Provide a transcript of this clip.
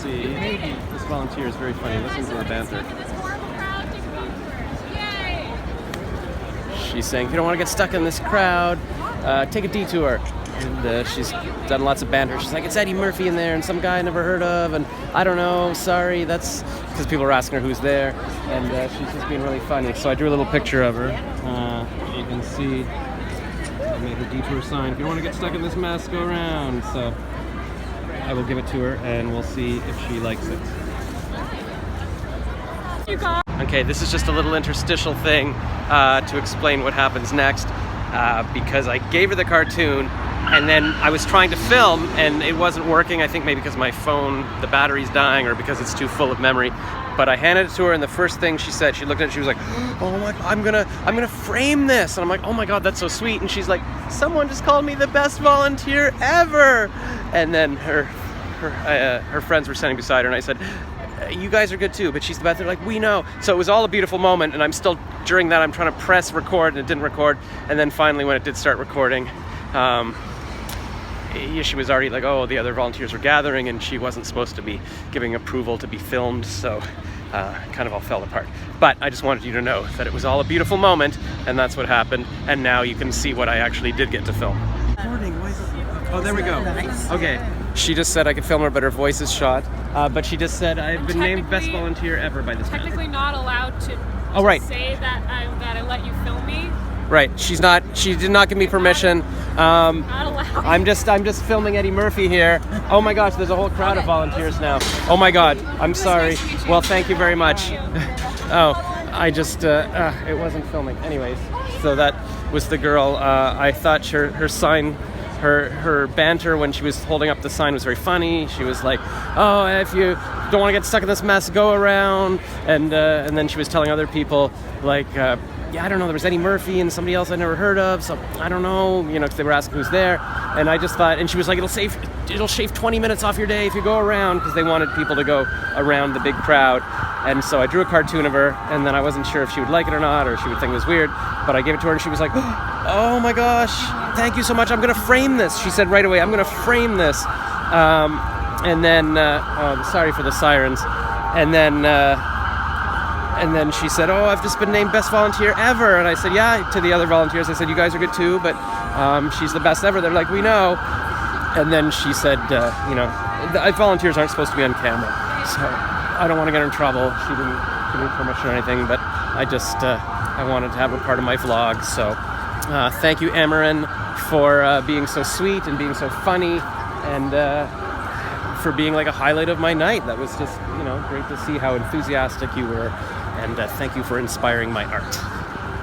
see. This volunteer is very funny. Listen to the banter. She's saying, if you don't want to get stuck in this crowd, take a detour. And she's done lots of banter. She's like, it's Eddie Murphy in there and some guy I never heard of, and I don't know, sorry, that's because people are asking her who's there, and she's just being really funny. So I drew a little picture of her. You can see I made her detour sign. If you want to get stuck in this mess, go around. So I will give it to her and we'll see if she likes it. Okay, this is just a little interstitial thing to explain what happens next, because I gave her the cartoon and then I was trying to film and it wasn't working. I think maybe because my phone, the battery's dying, or because it's too full of memory. But I handed it to her, and the first thing she said, she looked at it, she was like, oh my, I'm gonna frame this. And I'm like, oh my God, that's so sweet. And she's like, someone just called me the best volunteer ever. And then her friends were standing beside her, and I said, you guys are good too, but she's the best. They're like, we know. So it was all a beautiful moment, and I'm still, during that, I'm trying to press record, and it didn't record. And then finally, when it did start recording, she was already like, oh, the other volunteers were gathering, and she wasn't supposed to be giving approval to be filmed, so kind of all fell apart. But I just wanted you to know that it was all a beautiful moment, and that's what happened, and now you can see what I actually did get to film. Oh, there we go. Okay. She just said I could film her, but her voice is shot. But she just said I've been named best volunteer ever by this man. Technically not allowed to say that I let you film me. Right. She did not give me permission. Not allowed. I'm just filming Eddie Murphy here. Oh my gosh, there's a whole crowd of volunteers now. Oh my God, I'm sorry. Well, thank you very much. Oh, I just, it wasn't filming. Anyways, so that was the girl. I thought her sign, her banter when she was holding up the sign was very funny. She was like, oh, if you don't want to get stuck in this mess, go around. And then she was telling other people, like, yeah, I don't know, there was Eddie Murphy and somebody else I'd never heard of, so I don't know, because they were asking who's there. And I just thought, and she was like, it'll shave 20 minutes off your day if you go around, because they wanted people to go around the big crowd. And so I drew a cartoon of her, and then I wasn't sure if she would like it or not, or she would think it was weird, but I gave it to her, and she was like, oh my gosh, thank you so much, I'm gonna frame this. She said right away, I'm gonna frame this. And then, sorry for the sirens. And then she said, oh, I've just been named best volunteer ever. And I said, yeah, to the other volunteers. I said, you guys are good too, but she's the best ever. They're like, we know. And then she said, the volunteers aren't supposed to be on camera, so I don't want to get her in trouble. She didn't give me permission or anything, but I just, I wanted to have her part of my vlog. So thank you, Amarin, for being so sweet and being so funny, and for being like a highlight of my night. That was just, great to see how enthusiastic you were. And thank you for inspiring my art.